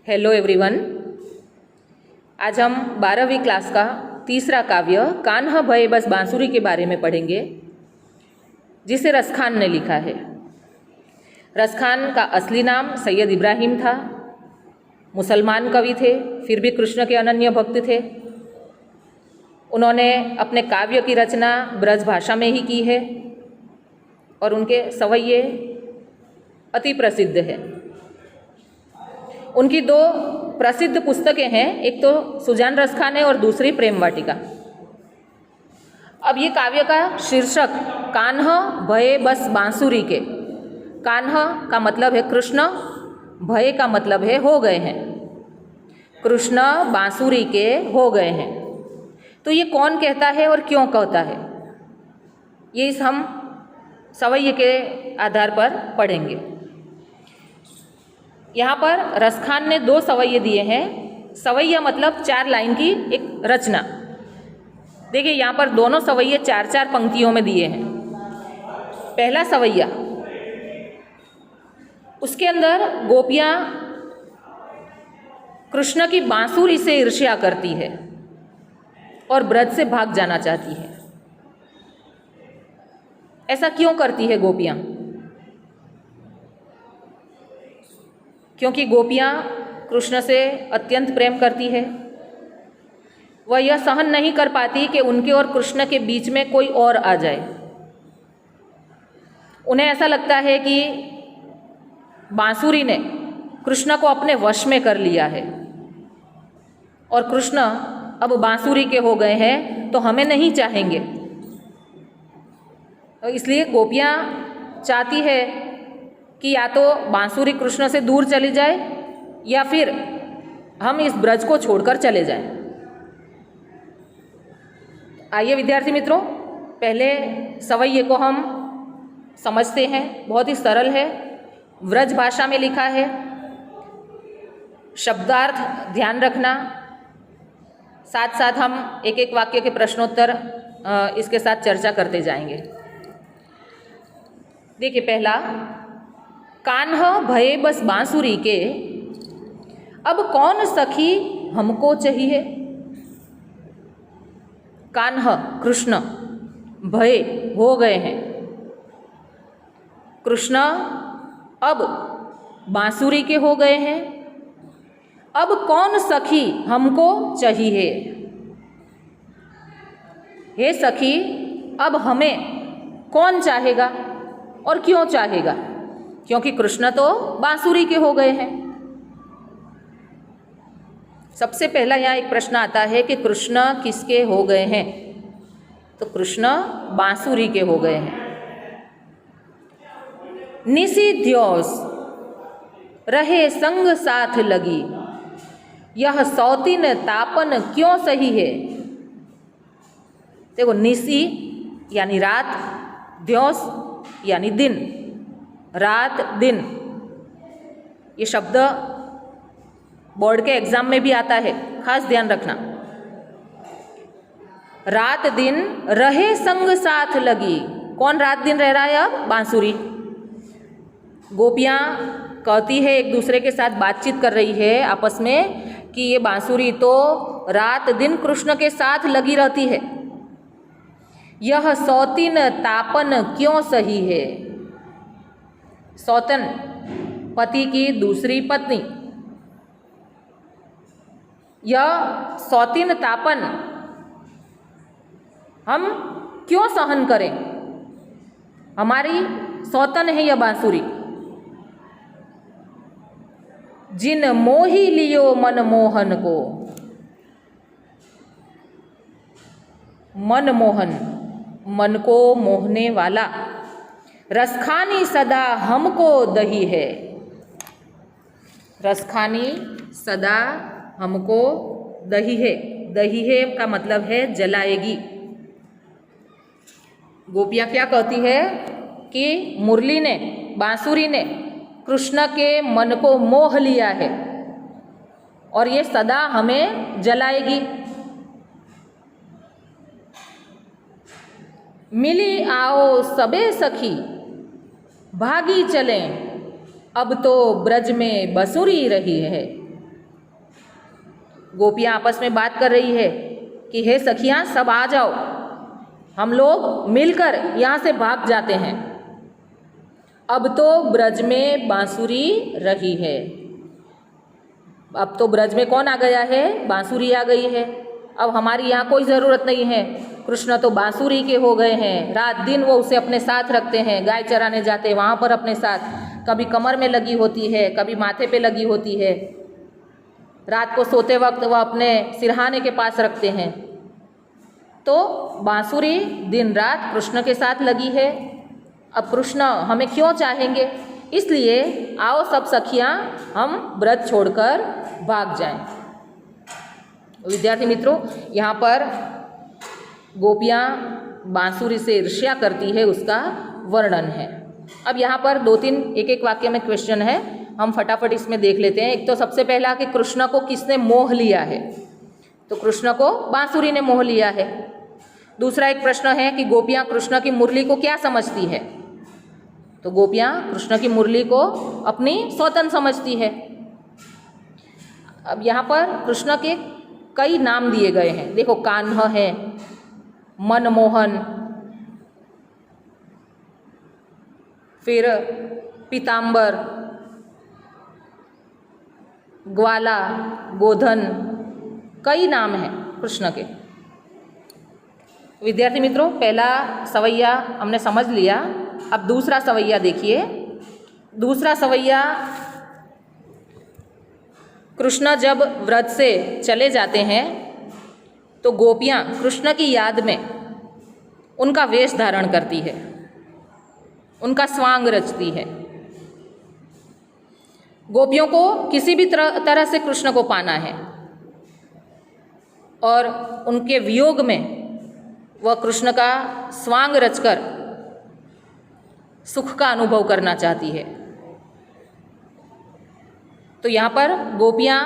Hello everyone. आज हम 12वीं क्लास का तीसरा काव्य कान्हा भये बस बांसुरी के बारे में पढ़ेंगे, जिसे रसखान ने लिखा है। रसखान का असली नाम सैयद इब्राहिम था। मुसलमान कवि थे, फिर भी कृष्ण के अनन्य भक्त थे। उन्होंने अपने काव्य की रचना ब्रज भाषा में ही की है और उनके सवैये अति प्रसिद्ध है। उनकी दो प्रसिद्ध पुस्तकें हैं, एक तो सुजान रसखान है और दूसरी प्रेम वाटिका। अब ये काव्य का शीर्षक कान्हा भये बस बांसुरी के। कान्हा का मतलब है कृष्ण, भय का मतलब है हो गए हैं। कृष्ण बांसुरी के हो गए हैं। तो ये कौन कहता है और क्यों कहता है, ये इस हम सवैये के आधार पर पढ़ेंगे। यहाँ पर रसखान ने दो सवैये दिए हैं। सवैया मतलब 4 लाइन की एक रचना। देखिए यहाँ पर दोनों सवैये 4-4 पंक्तियों में दिए हैं। पहला सवैया, उसके अंदर गोपियाँ कृष्ण की बांसुरी से ईर्ष्या करती है और ब्रज से भाग जाना चाहती है। ऐसा क्यों करती है गोपियाँ? क्योंकि गोपियाँ कृष्ण से अत्यंत प्रेम करती है। वह यह सहन नहीं कर पाती कि उनके और कृष्ण के बीच में कोई और आ जाए। उन्हें ऐसा लगता है कि बांसुरी ने कृष्ण को अपने वश में कर लिया है और कृष्ण अब बांसुरी के हो गए हैं तो हमें नहीं चाहेंगे। तो इसलिए गोपियाँ चाहती है कि या तो बांसुरी कृष्ण से दूर चली जाए या फिर हम इस ब्रज को छोड़कर चले जाएं। आइए विद्यार्थी मित्रों, पहले सवैये को हम समझते हैं। बहुत ही सरल है, ब्रज भाषा में लिखा है। शब्दार्थ ध्यान रखना, साथ साथ हम एक एक वाक्य के प्रश्नोत्तर इसके साथ चर्चा करते जाएंगे। देखिए पहला, कान्हा भये बस बांसुरी के, अब कौन सखी हमको चाहिए। कान्हा कृष्ण, भय हो गए हैं। कृष्ण अब बांसुरी के हो गए हैं। अब कौन सखी हमको चाहिए। हे सखी, अब हमें कौन चाहेगा और क्यों चाहेगा? क्योंकि कृष्ण तो बांसुरी के हो गए हैं। सबसे पहला यहाँ एक प्रश्न आता है कि कृष्ण किसके हो गए हैं? तो कृष्ण बांसुरी के हो गए हैं। निषिध्योस रहे संग साथ लगी, यह सौतीन तापन क्यों सही है। देखो, निशी यानी रात, द्योस यानी दिन, रात दिन, ये शब्द बोर्ड के एग्जाम में भी आता है, खास ध्यान रखना। रात दिन रहे संग साथ लगी, कौन रात दिन रह रहा है? अब बांसुरी। गोपियाँ कहती है, एक दूसरे के साथ बातचीत कर रही है आपस में कि ये बांसुरी तो रात दिन कृष्ण के साथ लगी रहती है। यह सौतीन तापन क्यों सही है। सौतन पति की दूसरी पत्नी, यह सौतीन तापन हम क्यों सहन करें। हमारी सौतन है यह बांसुरी। जिन मोही लियो मन मोहन को, मन मोहन, मन को मोहने वाला, रसखानी सदा हमको दही है। रसखानी सदा हमको दही है। दही है का मतलब है जलाएगी। गोपियाँ क्या कहती है कि मुरली ने, बांसुरी ने कृष्ण के मन को मोह लिया है और ये सदा हमें जलाएगी। मिली आओ सबे सखी, भागी चलें, अब तो ब्रज में बसुरी रही है। गोपियाँ आपस में बात कर रही है कि हे सखियाँ, सब आ जाओ, हम लोग मिलकर यहाँ से भाग जाते हैं। अब तो ब्रज में बांसुरी रही है। अब तो ब्रज में कौन आ गया है? बांसुरी आ गई है। अब हमारी यहाँ कोई ज़रूरत नहीं है। कृष्ण तो बांसुरी के हो गए हैं। रात दिन वो उसे अपने साथ रखते हैं। गाय चराने जाते वहाँ पर अपने साथ, कभी कमर में लगी होती है, कभी माथे पे लगी होती है। रात को सोते वक्त वह अपने सिरहाने के पास रखते हैं। तो बांसुरी दिन रात कृष्ण के साथ लगी है। अब कृष्ण हमें क्यों चाहेंगे? इसलिए आओ सब सखियाँ हम ब्रज छोड़कर भाग जाएं। विद्यार्थी मित्रों, यहाँ पर गोपियाँ बांसुरी से ईर्ष्या करती है, उसका वर्णन है। अब यहाँ पर 2-3 एक वाक्य में क्वेश्चन है, हम फटाफट इसमें देख लेते हैं। एक तो सबसे पहला कि कृष्ण को किसने मोह लिया है? तो कृष्ण को बांसुरी ने मोह लिया है। दूसरा एक प्रश्न है कि गोपियाँ कृष्ण की मुरली को क्या समझती है? तो गोपियाँ कृष्ण की मुरली को अपनी सौतन समझती है। अब यहाँ पर कृष्ण के कई नाम दिए गए हैं। देखो, कान्ह है, मनमोहन, फिर पीताम्बर, ग्वाला, गोधन, कई नाम हैं कृष्ण के। विद्यार्थी मित्रों, पहला सवैया हमने समझ लिया। अब दूसरा सवैया देखिए। दूसरा सवैया, कृष्ण जब व्रत से चले जाते हैं तो गोपियाँ कृष्ण की याद में उनका वेश धारण करती है, उनका स्वांग रचती है। गोपियों को किसी भी तरह से कृष्ण को पाना है और उनके वियोग में वह कृष्ण का स्वांग रचकर सुख का अनुभव करना चाहती है। तो यहाँ पर गोपियाँ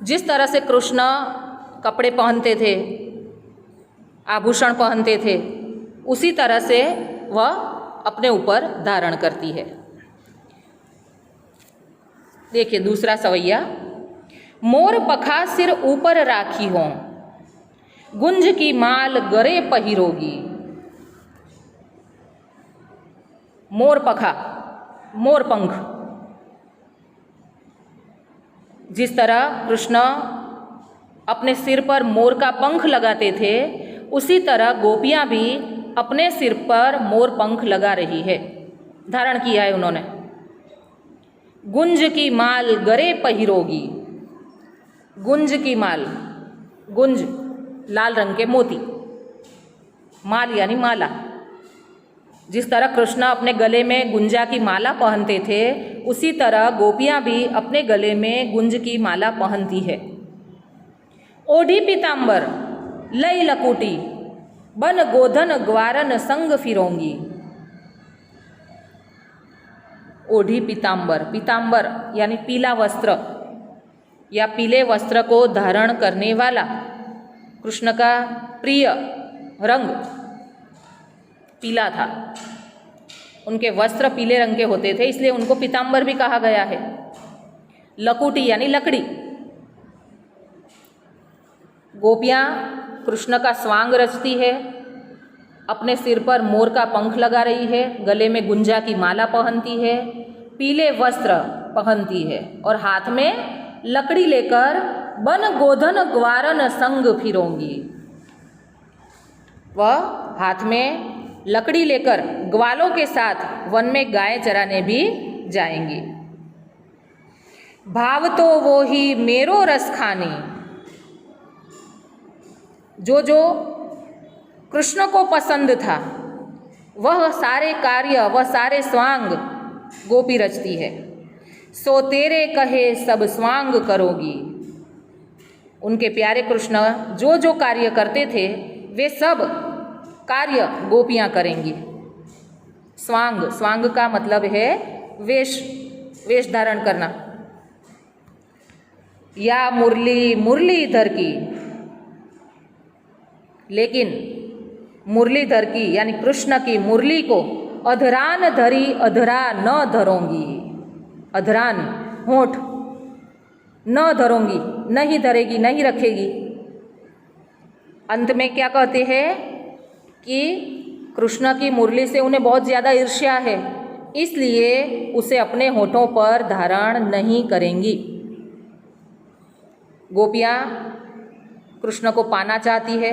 जिस तरह से कृष्ण कपड़े पहनते थे, आभूषण पहनते थे, उसी तरह से वह अपने ऊपर धारण करती है। देखिए दूसरा सवैया, मोर पखा सिर ऊपर राखी हों, गुंज की माल गरे पहिरोगी। मोर पखा, मोर पंख। जिस तरह कृष्ण अपने सिर पर मोर का पंख लगाते थे, उसी तरह गोपियाँ भी अपने सिर पर मोर पंख लगा रही है, धारण किया है उन्होंने। गुंज की माल गरे पहिरोगी। गुंज की माल, गुंज लाल रंग के मोती, माल यानी माला। जिस तरह कृष्ण अपने गले में गुंजा की माला पहनते थे, उसी तरह गोपियाँ भी अपने गले में गुंज की माला पहनती है। ओढ़ी पीताम्बर लई लकुटी, बन गोधन ग्वारन संग फिरोंगी। ओढ़ी पीताम्बर, पीताम्बर यानी पीला वस्त्र या पीले वस्त्र को धारण करने वाला। कृष्ण का प्रिय रंग पीला था, उनके वस्त्र पीले रंग के होते थे, इसलिए उनको पीताम्बर भी कहा गया है। लकुटी यानी लकड़ी। गोपियाँ कृष्ण का स्वांग रचती है, अपने सिर पर मोर का पंख लगा रही है, गले में गुंजा की माला पहनती है, पीले वस्त्र पहनती है और हाथ में लकड़ी लेकर बन गोधन ग्वारन संग फिरोंगी। वह हाथ में लकड़ी लेकर ग्वालों के साथ वन में गाय चराने भी जाएंगी। भाव तो वो ही मेरो रस खानी। जो जो कृष्ण को पसंद था वह सारे कार्य, वह सारे स्वांग गोपी रचती है। सो तेरे कहे सब स्वांग करोगी। उनके प्यारे कृष्ण जो जो कार्य करते थे वे सब कार्य गोपियाँ करेंगी। स्वांग, स्वांग का मतलब है वेश, वेश धारण करना। या मुरली मुरलीधर की, लेकिन मुरलीधर की यानी कृष्ण की मुरली को अधरान धरी अधरा न धरोंगी। अधरान होठ, न धरूंगी, नहीं धरेगी, नहीं रखेगी। अंत में क्या कहते हैं कि कृष्ण की मुरली से उन्हें बहुत ज़्यादा ईर्ष्या है, इसलिए उसे अपने होठों पर धारण नहीं करेंगी। गोपियाँ कृष्ण को पाना चाहती है,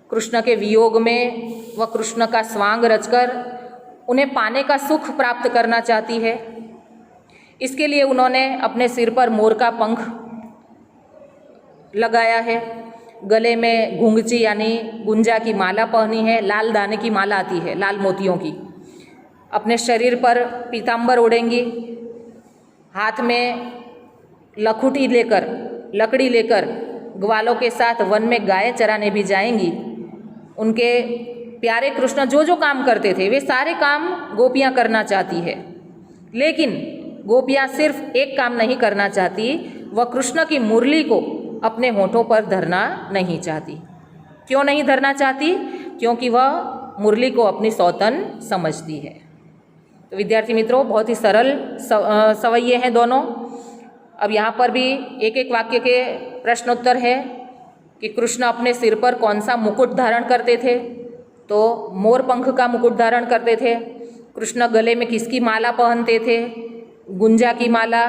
कृष्ण के वियोग में वह कृष्ण का स्वांग रचकर उन्हें पाने का सुख प्राप्त करना चाहती है। इसके लिए उन्होंने अपने सिर पर मोर का पंख लगाया है, गले में घुंघची यानी गुंजा की माला पहनी है, लाल दाने की माला आती है, लाल मोतियों की। अपने शरीर पर पीताम्बर ओढ़ेंगी, हाथ में लकड़ी लेकर ग्वालों के साथ वन में गाय चराने भी जाएंगी। उनके प्यारे कृष्ण जो जो काम करते थे वे सारे काम गोपियाँ करना चाहती है, लेकिन गोपियाँ सिर्फ एक काम नहीं करना चाहती, वह कृष्ण की मुरली को अपने होठों पर धरना नहीं चाहती। क्यों नहीं धरना चाहती? क्योंकि वह मुरली को अपनी सौतन समझती है। तो विद्यार्थी मित्रों, बहुत ही सरल सवैये हैं दोनों। अब यहाँ पर भी एक एक वाक्य के प्रश्नोत्तर है कि कृष्ण अपने सिर पर कौन सा मुकुट धारण करते थे, तो मोर पंख का मुकुट धारण करते थे। कृष्ण गले में किसकी माला पहनते थे? गुंजा की माला।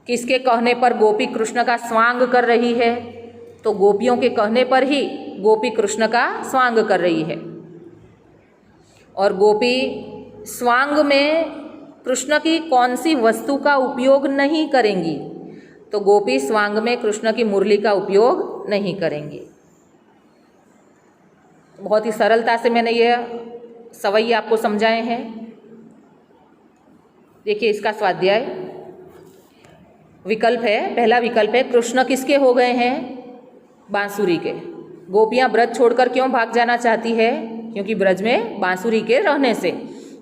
किसके कहने पर गोपी कृष्ण का स्वांग कर रही है? तो गोपियों के कहने पर ही गोपी कृष्ण का स्वांग कर रही है। और गोपी स्वांग में कृष्ण की कौन सी वस्तु का उपयोग नहीं करेंगी? तो गोपी स्वांग में कृष्ण की मुरली का उपयोग नहीं करेंगी। बहुत ही सरलता से मैंने यह सवैये आपको समझाए हैं। देखिए इसका स्वाध्याय विकल्प है, पहला विकल्प है कृष्ण किसके हो गए हैं? बांसुरी के। गोपियाँ ब्रज छोड़कर क्यों भाग जाना चाहती है? क्योंकि ब्रज में बांसुरी के रहने से।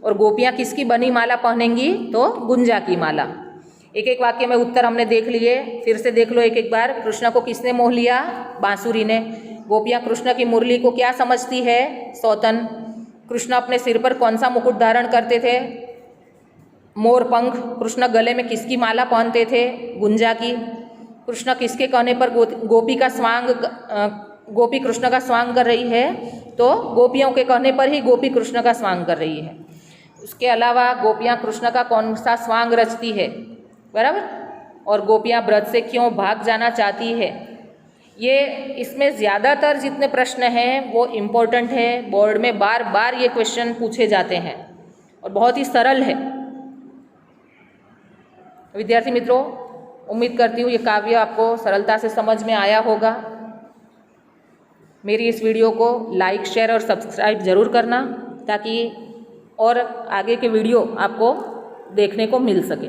और गोपियाँ किसकी बनी माला पहनेंगी? तो गुंजा की माला। एक एक वाक्य में उत्तर हमने देख लिए, फिर से देख लो एक एक बार। कृष्ण को किसने मोह लिया? बांसुरी ने। गोपियाँ कृष्ण की मुरली को क्या समझती है? सौतन। कृष्ण अपने सिर पर कौन सा मुकुट धारण करते थे? मोर पंख। कृष्ण गले में किसकी माला पहनते थे? गुंजा की। कृष्ण किसके कहने पर गोपी कृष्ण का स्वांग कर रही है? तो गोपियों के कहने पर ही गोपी कृष्ण का स्वांग कर रही है। उसके अलावा गोपियाँ कृष्ण का कौन सा स्वांग रचती है, बराबर? और गोपियाँ ब्रज से क्यों भाग जाना चाहती है? ये इसमें ज़्यादातर जितने प्रश्न हैं वो इम्पोर्टेंट है, बोर्ड में बार बार ये क्वेश्चन पूछे जाते हैं और बहुत ही सरल है। विद्यार्थी मित्रों, उम्मीद करती हूँ ये काव्य आपको सरलता से समझ में आया होगा। मेरी इस वीडियो को लाइक, शेयर और सब्सक्राइब ज़रूर करना, ताकि और आगे के वीडियो आपको देखने को मिल सके।